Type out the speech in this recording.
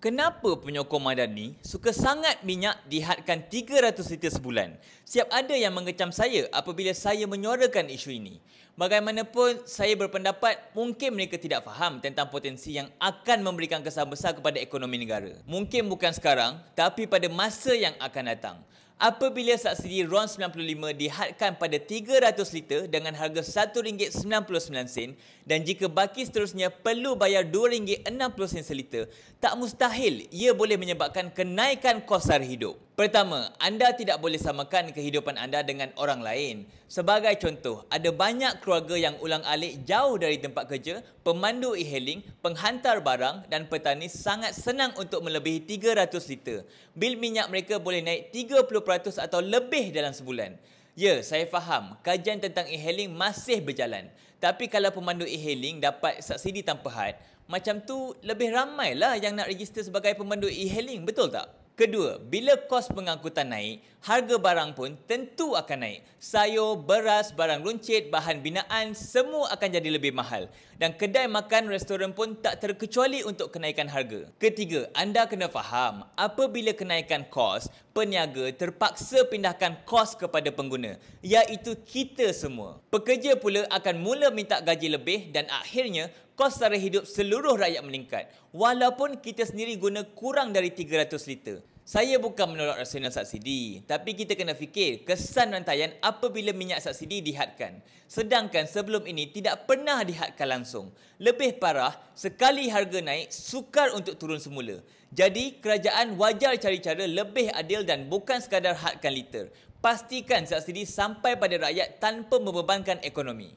Kenapa penyokong Madani suka sangat minyak dihadkan 300 liter sebulan? Siap ada yang mengecam saya apabila saya menyuarakan isu ini. Bagaimanapun, saya berpendapat mungkin mereka tidak faham tentang potensi yang akan memberikan kesan besar kepada ekonomi negara. Mungkin bukan sekarang, tapi pada masa yang akan datang. Apabila subsidi RON 95 dihadkan pada 300 liter dengan harga RM1.99 dan jika baki seterusnya perlu bayar RM2.60 seliter, tak mustahil ia boleh menyebabkan kenaikan kos sara hidup. Pertama, anda tidak boleh samakan kehidupan anda dengan orang lain. Sebagai contoh, ada banyak keluarga yang ulang-alik jauh dari tempat kerja, pemandu e-hailing, penghantar barang dan petani sangat senang untuk melebihi 300 liter. Bil minyak mereka boleh naik 30% atau lebih dalam sebulan. Ya, saya faham, kajian tentang e-hailing masih berjalan. Tapi kalau pemandu e-hailing dapat subsidi tanpa had, macam tu lebih ramailah yang nak register sebagai pemandu e-hailing, betul tak? Kedua, bila kos pengangkutan naik, harga barang pun tentu akan naik. Sayur, beras, barang runcit, bahan binaan, semua akan jadi lebih mahal. Dan kedai makan, restoran pun tak terkecuali untuk kenaikan harga. Ketiga, anda kena faham, apabila kenaikan kos, peniaga terpaksa pindahkan kos kepada pengguna, iaitu kita semua. Pekerja pula akan mula minta gaji lebih dan akhirnya kos sara hidup seluruh rakyat meningkat, walaupun kita sendiri guna kurang dari 300 liter. Saya bukan menolak rasional subsidi, tapi kita kena fikir kesan rantaian apabila minyak subsidi dihadkan. Sedangkan sebelum ini tidak pernah dihadkan langsung. Lebih parah, sekali harga naik, sukar untuk turun semula. Jadi, kerajaan wajar cari cara lebih adil dan bukan sekadar hadkan liter. Pastikan subsidi sampai pada rakyat tanpa membebankan ekonomi.